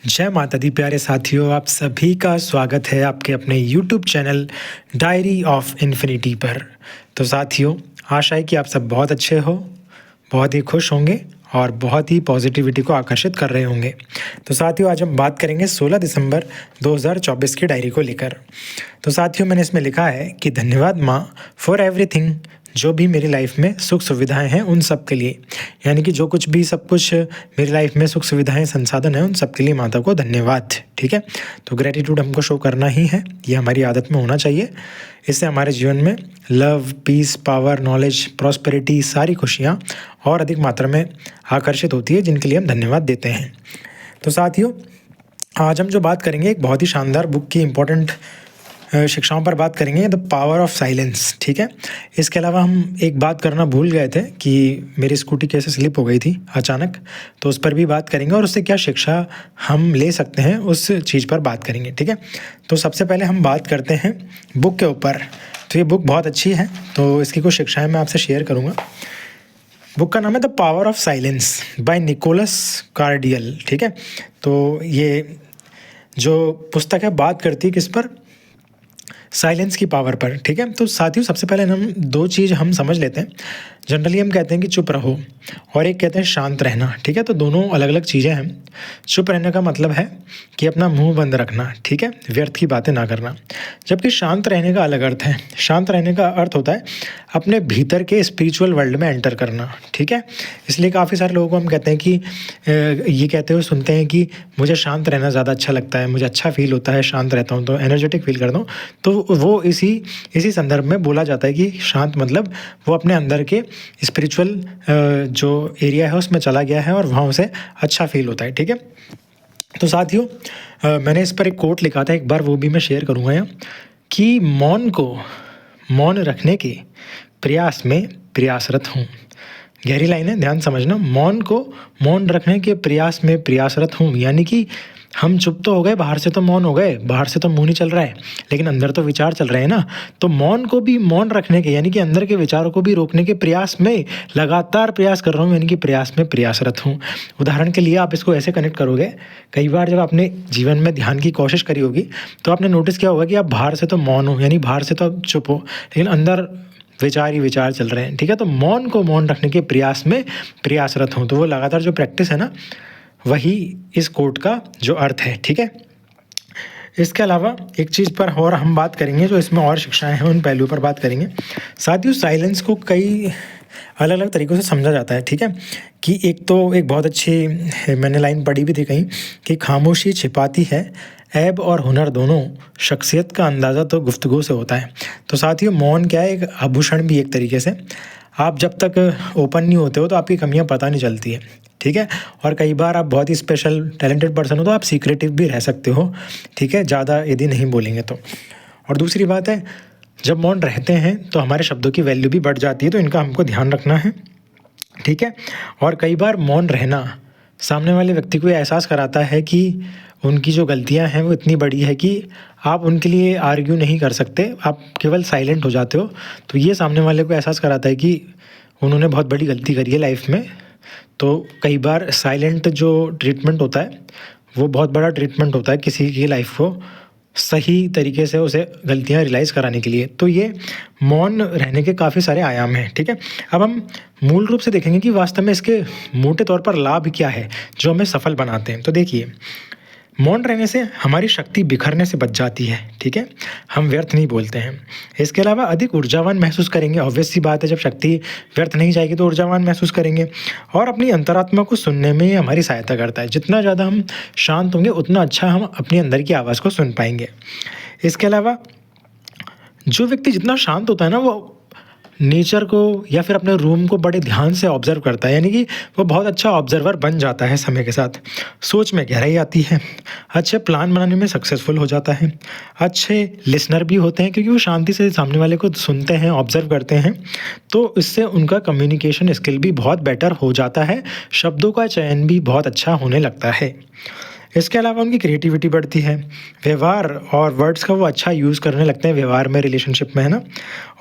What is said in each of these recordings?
जय माता दी प्यारे साथियों, आप सभी का स्वागत है आपके अपने YouTube channel diary of infinity पर। तो साथियों, आशा है कि आप सब बहुत अच्छे हो, बहुत ही खुश होंगे और बहुत ही पॉजिटिविटी को आकर्षित कर रहे होंगे। तो साथियों, आज हम बात करेंगे 16 दिसंबर 2024 की डायरी को लेकर। तो साथियों, मैंने इसमें लिखा है कि धन्यवाद माँ फॉर एवरीथिंग, जो भी मेरी लाइफ में सुख सुविधाएं हैं उन सब के लिए, यानी कि जो कुछ भी सब कुछ मेरी लाइफ में सुख सुविधाएं संसाधन हैं उन सब के लिए माता को धन्यवाद। ठीक है, तो ग्रेटिट्यूड हमको शो करना ही है, ये हमारी आदत में होना चाहिए। इससे हमारे जीवन में love, peace, power, knowledge, prosperity, सारी खुशियाँ और अधिक मात्रा में आकर्षित होती है, जिनके लिए हम धन्यवाद देते हैं। तो साथियों, आज हम जो बात करेंगे एक बहुत ही शानदार बुक की इम्पोर्टेंट शिक्षाओं पर बात करेंगे, द पावर ऑफ साइलेंस। ठीक है, इसके अलावा हम एक बात करना भूल गए थे कि मेरी स्कूटी कैसे स्लिप हो गई थी अचानक, तो उस पर भी बात करेंगे और उससे क्या शिक्षा हम ले सकते हैं उस चीज़ पर बात करेंगे। ठीक है, तो सबसे पहले हम बात करते हैं बुक के ऊपर। तो ये बुक बहुत अच्छी है, तो इसकी कुछ शिक्षाएँ मैं आपसे शेयर करूँगा। बुक का नाम है the power of silence by Nicholas Cardial. ठीक है, तो ये जो पुस्तक है बात करती है किस पर? साइलेंस की पावर पर। ठीक है, तो साथियों, सबसे पहले हम दो चीज़ हम समझ लेते हैं। जनरली हम कहते हैं कि चुप रहो और एक कहते हैं शांत रहना। ठीक है, तो दोनों अलग अलग चीज़ें हैं। चुप रहने का मतलब है कि अपना मुंह बंद रखना, ठीक है, व्यर्थ की बातें ना करना। जबकि शांत रहने का अलग अर्थ है। शांत रहने का अर्थ होता है अपने भीतर के स्पिरिचुअल वर्ल्ड में एंटर करना। ठीक है, इसलिए काफ़ी सारे लोगों को हम कहते हैं कि ये कहते हुए सुनते हैं कि मुझे शांत रहना ज़्यादा अच्छा लगता है, मुझे अच्छा फील होता है, शांत रहता हूँ तो एनर्जेटिक फील करता हूँ। तो वो इसी संदर्भ में बोला जाता है कि शांत मतलब वो अपने अंदर के स्पिरिचुअल जो एरिया है उसमें चला गया है और वहाँ उसे अच्छा फील होता है। ठीक है, तो साथियों, मैंने इस पर एक कोट लिखा था, एक बार वो भी मैं शेयर करूँगा यहाँ, कि मौन रखने के प्रयास में प्रयासरत हूँ। गहरी लाइन है, ध्यान समझना। मौन रखने के प्रयास में प्रयासरत हूँ, यानी कि हम चुप तो हो गए, बाहर से तो मौन हो गए, बाहर से तो मुंह नहीं चल रहा है, लेकिन अंदर तो विचार चल रहे हैं ना। तो मौन को भी मौन रखने के, यानी कि अंदर के विचारों को भी रोकने के प्रयास में लगातार प्रयास कर रहा हूँ, यानी कि प्रयास में प्रयासरत हूँ। उदाहरण के लिए आप इसको ऐसे कनेक्ट करोगे, कई बार जब आपने जीवन में ध्यान की कोशिश करी होगी तो आपने नोटिस किया होगा कि आप बाहर से तो मौन हो, यानी बाहर से तो आप चुप हो, लेकिन अंदर विचार ही विचार चल रहे हैं। ठीक है, तो मौन को मौन रखने के प्रयास में प्रयासरत हूँ। तो वो लगातार जो प्रैक्टिस है ना, वही इस कोट का जो अर्थ है। ठीक है, इसके अलावा एक चीज़ पर और हम बात करेंगे, जो इसमें और शिक्षाएं हैं उन पहलुओं पर बात करेंगे। साथियों, साइलेंस को कई अलग अलग तरीक़ों से समझा जाता है। ठीक है, कि एक बहुत अच्छी मैंने लाइन पढ़ी भी थी कहीं कि खामोशी छिपाती है ऐब और हुनर दोनों, शख्सियत का अंदाज़ा तो गुफ्तगू से होता है। तो साथियों, मौन क्या है? एक आभूषण भी एक तरीके से। आप जब तक ओपन नहीं होते हो तो आपकी कमियां पता नहीं चलती है। ठीक है, और कई बार आप बहुत ही स्पेशल टैलेंटेड पर्सन हो तो आप सीक्रेटिव भी रह सकते हो। ठीक है, ज़्यादा यदि नहीं बोलेंगे तो। और दूसरी बात है, जब मौन रहते हैं तो हमारे शब्दों की वैल्यू भी बढ़ जाती है, तो इनका हमको ध्यान रखना है। ठीक है, और कई बार मौन रहना सामने वाले व्यक्ति को एहसास कराता है कि उनकी जो गलतियां हैं वो इतनी बड़ी है कि आप उनके लिए आर्ग्यू नहीं कर सकते, आप केवल साइलेंट हो जाते हो। तो ये सामने वाले को एहसास कराता है कि उन्होंने बहुत बड़ी गलती करी है लाइफ में। तो कई बार साइलेंट जो ट्रीटमेंट होता है वो बहुत बड़ा ट्रीटमेंट होता है किसी की लाइफ को सही तरीके से उसे गलतियां रियलाइज़ कराने के लिए। तो ये मौन रहने के काफ़ी सारे आयाम हैं। ठीक है, अब हम मूल रूप से देखेंगे कि वास्तव में इसके मोटे तौर पर लाभ क्या है जो हमें सफल बनाते हैं। तो देखिए, मौन रहने से हमारी शक्ति बिखरने से बच जाती है। ठीक है, हम व्यर्थ नहीं बोलते हैं। इसके अलावा अधिक ऊर्जावान महसूस करेंगे। ऑब्वियस सी बात है, जब शक्ति व्यर्थ नहीं जाएगी तो ऊर्जावान महसूस करेंगे। और अपनी अंतरात्मा को सुनने में हमारी सहायता करता है। जितना ज़्यादा हम शांत होंगे उतना अच्छा हम अपनी अंदर की आवाज़ को सुन पाएंगे। इसके अलावा जो व्यक्ति जितना शांत होता है ना, वो नेचर को या फिर अपने रूम को बड़े ध्यान से ऑब्जर्व करता है, यानी कि वो बहुत अच्छा ऑब्जर्वर बन जाता है समय के साथ। सोच में गहराई आती है, अच्छे प्लान बनाने में सक्सेसफुल हो जाता है, अच्छे लिसनर भी होते हैं क्योंकि वो शांति से सामने वाले को सुनते हैं, ऑब्जर्व करते हैं। तो इससे उनका कम्युनिकेशन स्किल भी बहुत बेटर हो जाता है, शब्दों का चयन भी बहुत अच्छा होने लगता है। इसके अलावा उनकी क्रिएटिविटी बढ़ती है, व्यवहार और वर्ड्स का वो अच्छा यूज़ करने लगते हैं व्यवहार में, रिलेशनशिप में, है ना?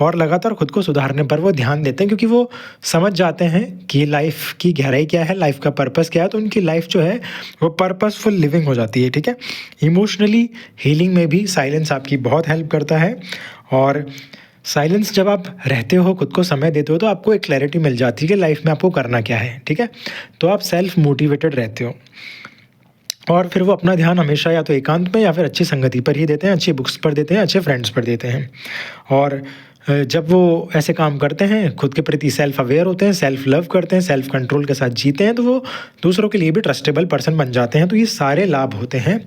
और लगातार खुद को सुधारने पर वो ध्यान देते हैं, क्योंकि वो समझ जाते हैं कि लाइफ़ की गहराई क्या है, लाइफ़ का पर्पस क्या है, तो उनकी लाइफ़ जो है वो पर्पसफुल लिविंग हो जाती है, ठीक है? इमोशनली हीलिंग में भी साइलेंस आपकी बहुत हेल्प करता है। और साइलेंस जब आप रहते हो, खुद को समय देते हो, तो आपको एक क्लैरिटी मिल जाती है कि लाइफ़ में आपको करना क्या है, ठीक है? तो आप सेल्फ मोटिवेटेड रहते हो। और फिर वो अपना ध्यान हमेशा या तो एकांत में या फिर अच्छी संगति पर ही देते हैं, अच्छी बुक्स पर देते हैं, अच्छे फ्रेंड्स पर देते हैं। और जब वो ऐसे काम करते हैं, खुद के प्रति सेल्फ अवेयर होते हैं, सेल्फ लव करते हैं, सेल्फ कंट्रोल के साथ जीते हैं, तो वो दूसरों के लिए भी ट्रस्टेबल पर्सन बन जाते हैं। तो ये सारे लाभ होते हैं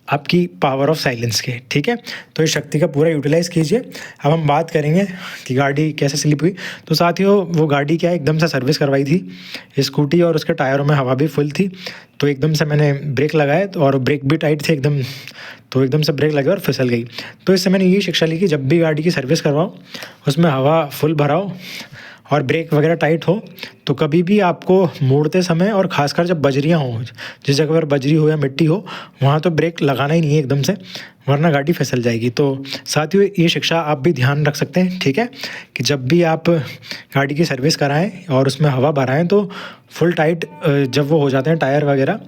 आपकी पावर ऑफ साइलेंस के, ठीक है? तो इस शक्ति का पूरा यूटिलाइज़ कीजिए। अब हम बात करेंगे कि गाड़ी कैसे स्लिप हुई। तो साथियों, वो गाड़ी क्या है, एकदम से सर्विस करवाई थी स्कूटी, और उसके टायरों में हवा भी फुल थी। तो एकदम से मैंने ब्रेक लगाए, तो और ब्रेक भी टाइट थे एकदम, तो एकदम से ब्रेक लगे और फिसल गई। तो इससे मैंने ये शिक्षा ली कि जब भी गाड़ी की सर्विस करवाओ, उसमें हवा फुल भराओ और ब्रेक वगैरह टाइट हो, तो कभी भी आपको मोड़ते समय, और ख़ासकर जब बजरियाँ हों, जिस जगह पर बजरी हो या मिट्टी हो, वहाँ तो ब्रेक लगाना ही नहीं है एकदम से, वरना गाड़ी फिसल जाएगी। तो साथियों, ये शिक्षा आप भी ध्यान रख सकते हैं, ठीक है? कि जब भी आप गाड़ी की सर्विस कराएँ और उसमें हवा भराएँ, तो फुल टाइट जब वो हो जाते हैं टायर वगैरह,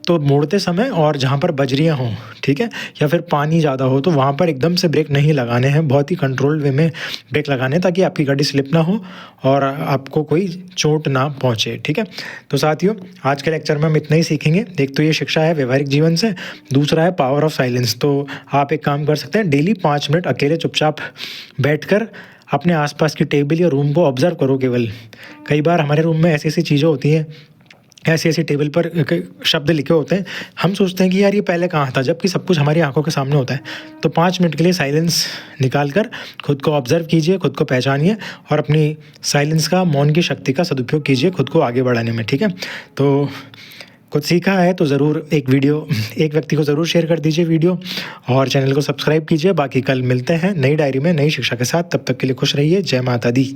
तो मोड़ते समय और जहाँ पर बजरियाँ हों, ठीक है, या फिर पानी ज़्यादा हो, तो वहाँ पर एकदम से ब्रेक नहीं लगाने हैं, बहुत ही कंट्रोल्ड वे में ब्रेक लगाने हैं, ताकि आपकी गाड़ी स्लिप ना हो और आपको कोई चोट ना पहुँचे, ठीक है? तो साथियों, आज के लेक्चर में हम इतना ही सीखेंगे। एक तो ये शिक्षा है व्यवहारिक जीवन से, दूसरा है पावर ऑफ साइलेंस। तो आप एक काम कर सकते हैं, डेली 5 मिनट अकेले चुपचाप बैठकर अपने आसपास की टेबल या रूम को ऑब्ज़र्व करो केवल। कई बार हमारे रूम में ऐसी-ऐसी चीज़ें होती हैं, ऐसी-ऐसी टेबल पर शब्द लिखे होते हैं, हम सोचते हैं कि यार ये पहले कहाँ था, जबकि सब कुछ हमारी आँखों के सामने होता है। तो 5 मिनट के लिए साइलेंस निकाल कर खुद को ऑब्ज़र्व कीजिए, खुद को पहचानिए और अपनी साइलेंस का, मौन की शक्ति का सदुपयोग कीजिए खुद को आगे बढ़ाने में, ठीक है? तो कुछ सीखा है तो ज़रूर एक व्यक्ति को ज़रूर शेयर कर दीजिए वीडियो, और चैनल को सब्सक्राइब कीजिए। बाकी कल मिलते हैं नई डायरी में नई शिक्षा के साथ। तब तक के लिए खुश रहिए। जय माता दी।